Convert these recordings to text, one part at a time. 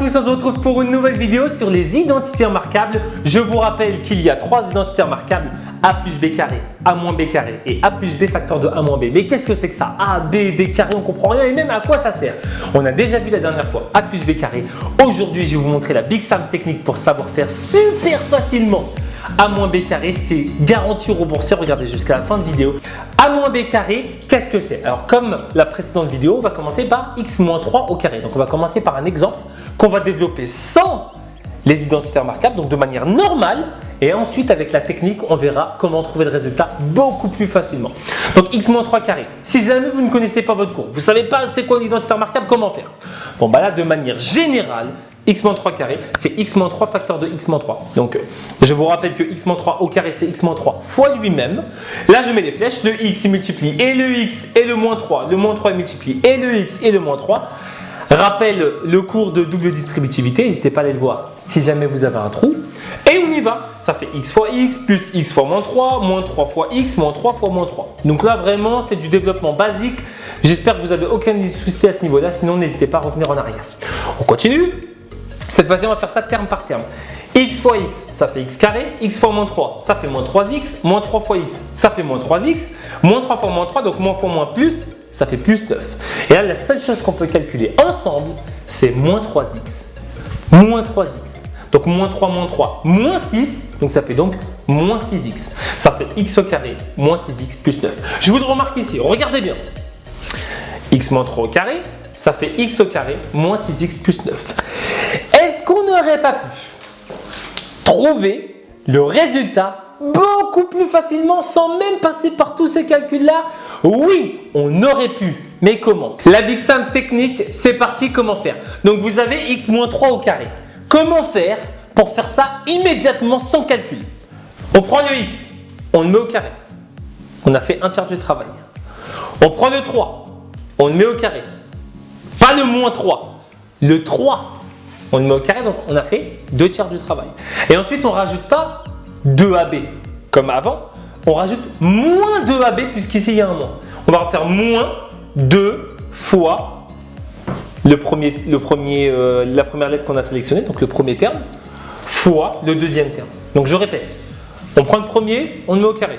tous, on se retrouve pour une nouvelle vidéo sur les identités remarquables. Je vous rappelle qu'il y a 3 identités remarquables, a plus b carré, a moins b carré et a plus b facteur de a moins b. Mais qu'est-ce que c'est que ça? A, b, b carré, on comprend rien et même à quoi ça sert. On a déjà vu la dernière fois a plus b carré. Aujourd'hui, je vais vous montrer la Big Sam's technique pour savoir faire super facilement a moins b carré, c'est garanti remboursé, regardez jusqu'à la fin de vidéo. A moins b carré, qu'est-ce que c'est? Alors comme la précédente vidéo, on va commencer par x moins 3 au carré. Donc on va commencer par un exemple qu'on va développer sans les identités remarquables, donc de manière normale. Et ensuite avec la technique, on verra comment trouver le résultat beaucoup plus facilement. Donc x moins 3 carré, si jamais vous ne connaissez pas votre cours, vous ne savez pas c'est quoi l'identité remarquable, comment faire? Bon bah là de manière générale, x moins 3 carré, c'est x moins 3 facteur de x moins 3. Donc, je vous rappelle que x moins 3 au carré, c'est x moins 3 fois lui-même. Là, je mets les flèches. Le x, il multiplie et le x et le moins 3. Le moins 3, il multiplie et le x et le moins 3. Rappelle le cours de double distributivité. N'hésitez pas à aller le voir si jamais vous avez un trou. Et on y va. Ça fait x fois x plus x fois moins 3 fois x, moins 3 fois moins 3. Donc là, vraiment, c'est du développement basique. J'espère que vous n'avez aucun souci à ce niveau-là. Sinon, n'hésitez pas à revenir en arrière. On continue. Cette fois-ci, on va faire ça terme par terme. X fois x, ça fait x carré. X fois moins 3, ça fait moins 3x. Moins 3 fois x, ça fait moins 3x. Moins 3 fois moins 3, donc moins fois moins plus, ça fait plus 9. Et là, la seule chose qu'on peut calculer ensemble, c'est moins 3x. Moins 3x. Donc moins 3, moins 6. Donc ça fait donc moins 6x. Ça fait x au carré, moins 6x plus 9. Je vous le remarque ici, regardez bien. X moins 3 au carré, ça fait x au carré, moins 6x plus 9. Est-ce qu'on n'aurait pas pu trouver le résultat beaucoup plus facilement sans même passer par tous ces calculs-là? Oui, on aurait pu. Mais comment? La Big Sam's technique, c'est parti, comment faire? Donc vous avez x moins 3 au carré. Comment faire pour faire ça immédiatement sans calcul? On prend le x, on le met au carré. On a fait un tiers du travail. On prend le 3, on le met au carré. Pas le moins 3, le 3. On le met au carré, donc on a fait 2 tiers du travail. Et ensuite, on ne rajoute pas 2AB comme avant. On rajoute moins 2AB puisqu'ici, il y a un moins. On va refaire moins 2 fois la première lettre qu'on a sélectionnée, donc le premier terme, fois le deuxième terme. Donc je répète, on prend le premier, on le met au carré.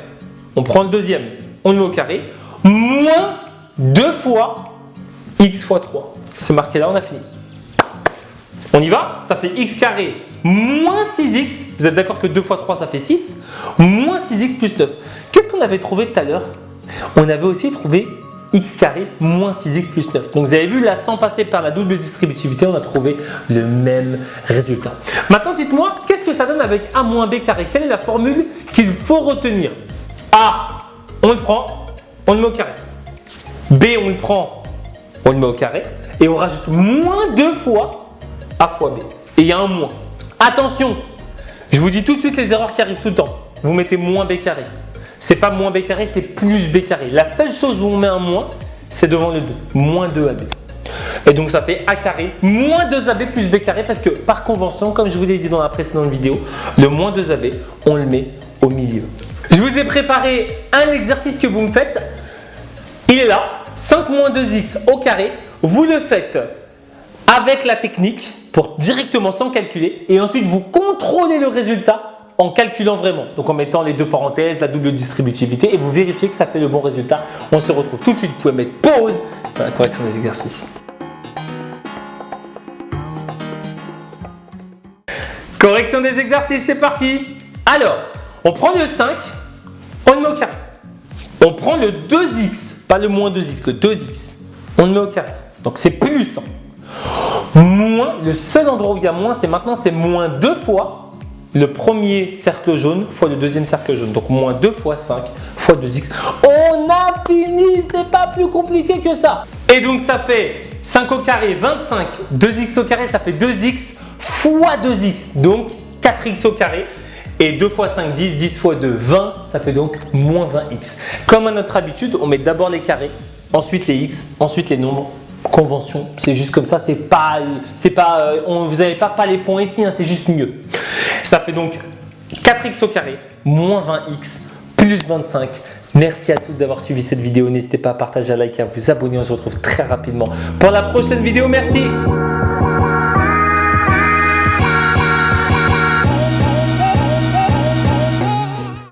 On prend le deuxième, on le met au carré, moins 2 fois x fois 3. C'est marqué là, on a fini. On y va? Ça fait x carré moins 6x. Vous êtes d'accord que 2 fois 3, ça fait 6. Moins 6x plus 9. Qu'est-ce qu'on avait trouvé tout à l'heure? On avait aussi trouvé x carré moins 6x plus 9. Donc vous avez vu là, sans passer par la double distributivité, on a trouvé le même résultat. Maintenant, dites-moi, qu'est-ce que ça donne avec a moins b carré? Quelle est la formule qu'il faut retenir? A, on le prend, on le met au carré. B, on le prend, on le met au carré. Et on rajoute moins 2 fois a fois b. Et il y a un moins. Attention, je vous dis tout de suite les erreurs qui arrivent tout le temps. Vous mettez moins b carré. C'est pas moins b carré, c'est plus b carré. La seule chose où on met un moins, c'est devant le 2. Moins 2ab. Et donc ça fait a carré moins 2ab plus b carré parce que par convention, comme je vous l'ai dit dans la précédente vidéo, le moins 2ab, on le met au milieu. Je vous ai préparé un exercice que vous me faites. Il est là. 5 moins 2x au carré. Vous le faites avec la technique pour directement sans calculer et ensuite vous contrôlez le résultat en calculant vraiment. Donc en mettant les deux parenthèses, la double distributivité et vous vérifiez que ça fait le bon résultat. On se retrouve tout de suite. Vous pouvez mettre pause pour la correction des exercices. Correction des exercices, c'est parti. Alors, on prend le 5, on le met au carré. On prend le 2x, pas le moins 2x, le 2x. On le met au carré. Donc c'est plus 1. Moins, le seul endroit où il y a moins, c'est maintenant, c'est moins 2 fois le premier cercle jaune fois le deuxième cercle jaune. Donc moins 2 fois 5 fois 2x. On a fini, c'est pas plus compliqué que ça. Et donc ça fait 5 au carré, 25. 2x au carré, ça fait 2x fois 2x. Donc 4x au carré. Et 2 fois 5, 10, 10 fois 2, 20. Ça fait donc moins 20x. Comme à notre habitude, on met d'abord les carrés, ensuite les x, ensuite les nombres. Convention, c'est juste comme ça, vous n'avez pas les points ici, hein, c'est juste mieux. Ça fait donc 4x au carré, moins 20x, plus 25. Merci à tous d'avoir suivi cette vidéo. N'hésitez pas à partager, à liker, à vous abonner. On se retrouve très rapidement pour la prochaine vidéo. Merci.